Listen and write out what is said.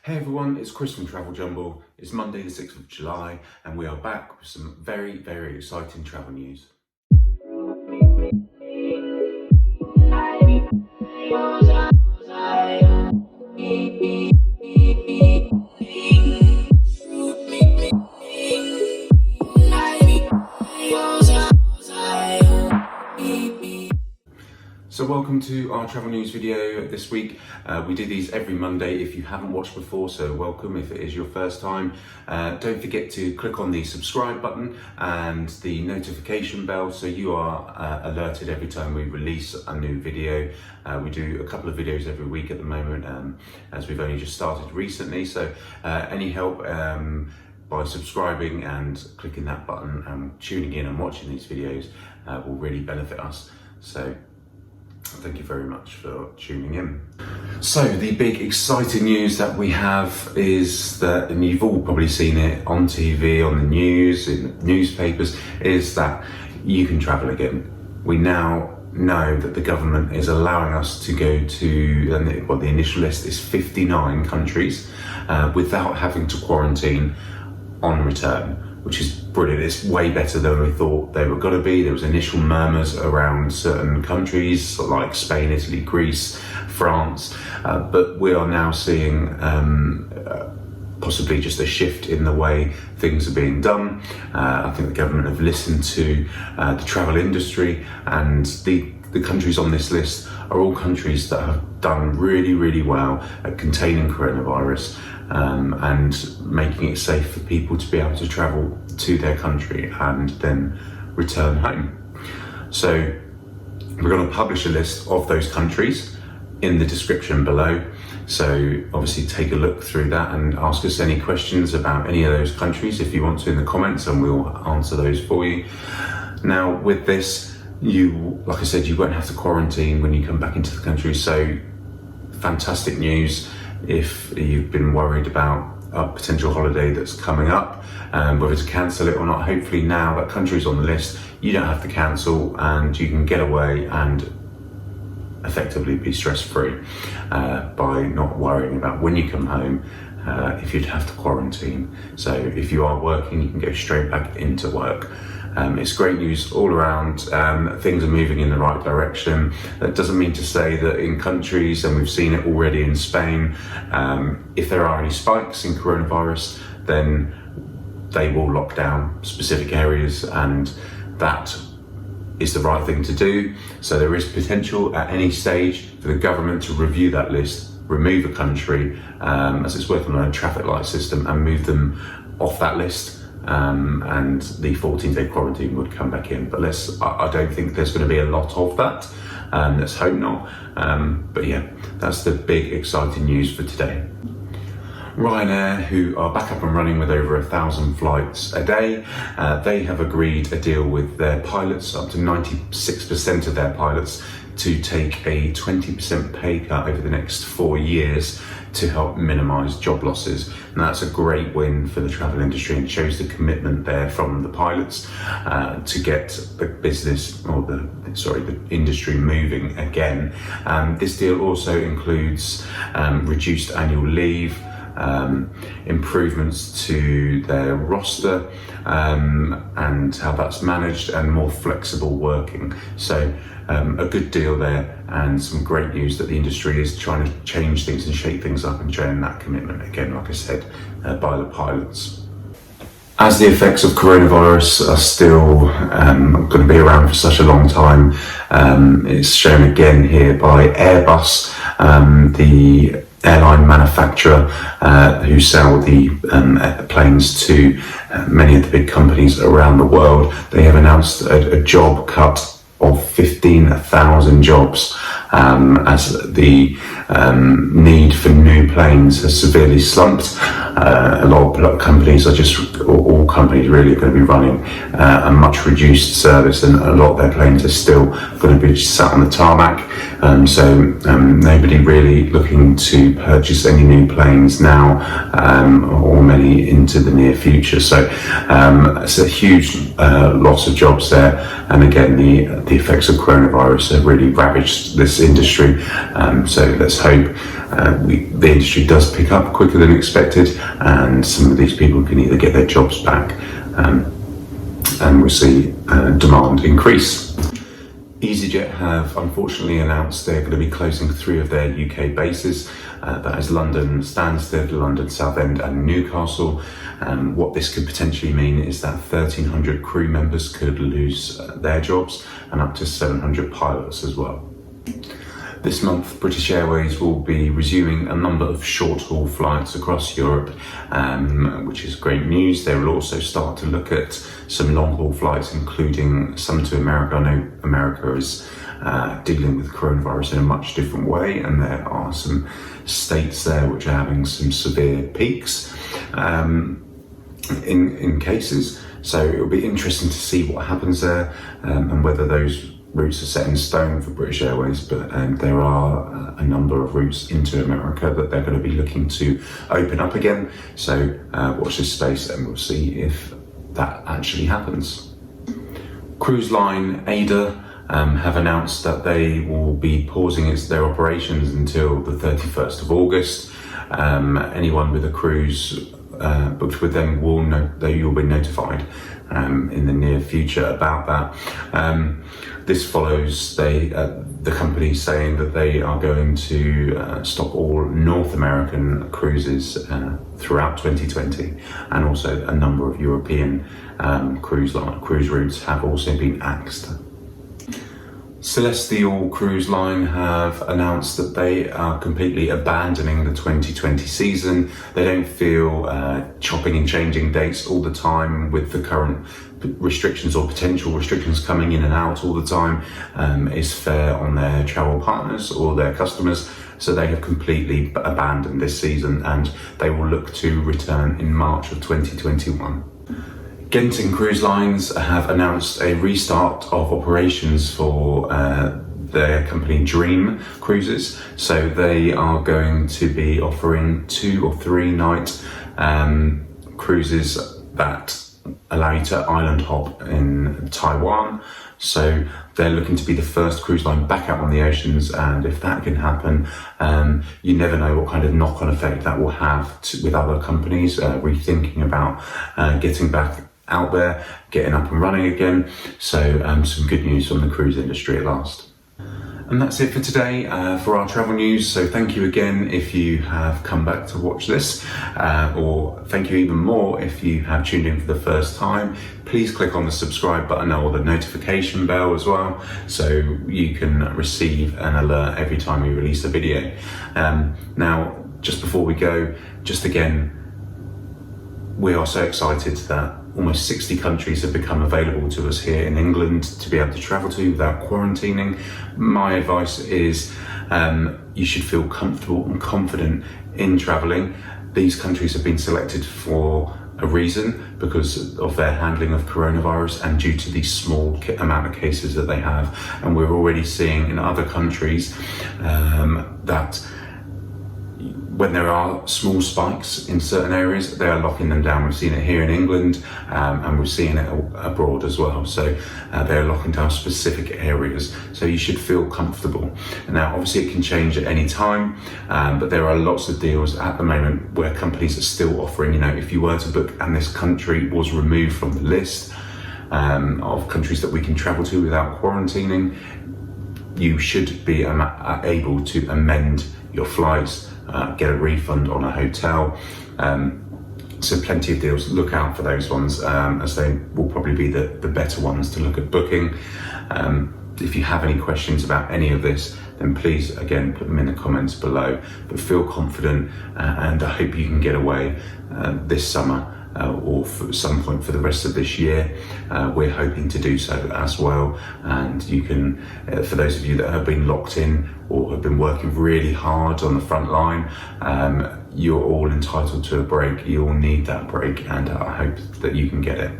Hey everyone, it's Chris from Travel Jumble. It's Monday the 6th of July and we are back with some very, very exciting travel news. So welcome to our travel news video this week. We do these every Monday if you haven't watched before, so welcome if it is your first time. Don't forget to click on the subscribe button and the notification bell so you are alerted every time we release a new video. We do a couple of videos every week at the moment, as we've only just started recently, so any help by subscribing and clicking that button and tuning in and watching these videos will really benefit us. So thank you very much for tuning in. So the big exciting news that we have is that, and you've all probably seen it on TV, on the news, in newspapers, is that you can travel again. We now know that the government is allowing us to go to, and the initial list is 59 countries without having to quarantine on return, which is brilliant. It's way better than we thought they were going to be. There was initial murmurs around certain countries like Spain, Italy, Greece, France, but we are now seeing possibly just a shift in the way things are being done. I think the government have listened to the travel industry, and the countries on this list are all countries that have done really, really well at containing coronavirus and making it safe for people to be able to travel to their country and then return home. So we're going to publish a list of those countries in the description below. So obviously take a look through that and ask us any questions about any of those countries if you want to in the comments, and we'll answer those for you. Now with this, like I said, you won't have to quarantine when you come back into the country. So fantastic news if you've been worried about a potential holiday that's coming up, whether to cancel it or not. Hopefully now that country's on the list, you don't have to cancel and you can get away and effectively be stress-free by not worrying about when you come home if you'd have to quarantine. So if you are working, you can go straight back into work. It's great news all around. Things are moving in the right direction. That doesn't mean to say that in countries, and we've seen it already in Spain, if there are any spikes in coronavirus, then they will lock down specific areas, and that is the right thing to do. So there is potential at any stage for the government to review that list, remove a country as it's working on a traffic light system, and move them off that list. And the 14-day quarantine would come back in. But I don't think there's going to be a lot of that. Let's hope not. But yeah, that's the big exciting news for today. Ryanair, who are back up and running with over 1,000 flights a day, they have agreed a deal with their pilots, up to 96% of their pilots, to take a 20% pay cut over the next 4 years to help minimise job losses. And that's a great win for the travel industry and shows the commitment there from the pilots to get the business, or the industry moving again. This deal also includes reduced annual leave, improvements to their roster and how that's managed, and more flexible working. So a good deal there, and some great news that the industry is trying to change things and shake things up and showing that commitment again, like I said, by the pilots. As the effects of coronavirus are still going to be around for such a long time, it's shown again here by Airbus, the airline manufacturer who sell the planes to many of the big companies around the world. They have announced a job cut of 15,000 jobs as the need for new planes has severely slumped. A lot of companies all companies really are going to be running a much reduced service, and a lot of their planes are still going to be sat on the tarmac. So nobody really looking to purchase any new planes now, or many into the near future. So it's a huge loss of jobs there. And again, the effects of coronavirus have really ravaged this industry. So let's hope the industry does pick up quicker than expected, and some of these people can either get their jobs back, and we'll see demand increase. EasyJet have unfortunately announced they're going to be closing 3 of their UK bases. That is London Stansted, London Southend and Newcastle. What this could potentially mean is that 1,300 crew members could lose their jobs, and up to 700 pilots as well. This month, British Airways will be resuming a number of short-haul flights across Europe, which is great news. They will also start to look at some long-haul flights, including some to America. I know America is dealing with coronavirus in a much different way, and there are some states there which are having some severe peaks in cases. So it'll be interesting to see what happens there, and whether those routes are set in stone for British Airways, but there are a number of routes into America that they're going to be looking to open up again. So watch this space and we'll see if that actually happens. Cruise line Ada have announced that they will be pausing their operations until the 31st of August. Anyone with a cruise booked with them will know that you'll be notified in the near future about that. This follows the company saying that they are going to stop all North American cruises throughout 2020, and also a number of European cruise routes have also been axed. Celestial Cruise Line have announced that they are completely abandoning the 2020 season. They don't feel chopping and changing dates all the time with the current restrictions or potential restrictions coming in and out all the time is fair on their travel partners or their customers. So they have completely abandoned this season, and they will look to return in March of 2021. Genting Cruise Lines have announced a restart of operations for their company Dream Cruises. So they are going to be offering 2 or 3 night cruises that allow you to island hop in Taiwan. So they're looking to be the first cruise line back out on the oceans, and if that can happen, you never know what kind of knock-on effect that will have with other companies rethinking about getting back out there, getting up and running again. So some good news from the cruise industry at last. And that's it for today for our travel news. So thank you again if you have come back to watch this, or thank you even more if you have tuned in for the first time. Please click on the subscribe button or the notification bell as well, so you can receive an alert every time we release a video. Now, just before we go, just again, we are so excited that almost 60 countries have become available to us here in England to be able to travel to without quarantining. My advice is you should feel comfortable and confident in travelling. These countries have been selected for a reason, because of their handling of coronavirus and due to the small amount of cases that they have. And we're already seeing in other countries that when there are small spikes in certain areas, they are locking them down. We've seen it here in England, and we're seeing it abroad as well. So they're locking down specific areas. So you should feel comfortable. Now, obviously it can change at any time, but there are lots of deals at the moment where companies are still offering, if you were to book and this country was removed from the list of countries that we can travel to without quarantining, you should be able to amend your flights, get a refund on a hotel. So plenty of deals. Look out for those ones, as they will probably be the better ones to look at booking. If you have any questions about any of this, then please again put them in the comments below. But feel confident, and I hope you can get away this summer, or for some point for the rest of this year. We're hoping to do so as well, and you can, for those of you that have been locked in or have been working really hard on the front line, you're all entitled to a break. You all need that break, and I hope that you can get it.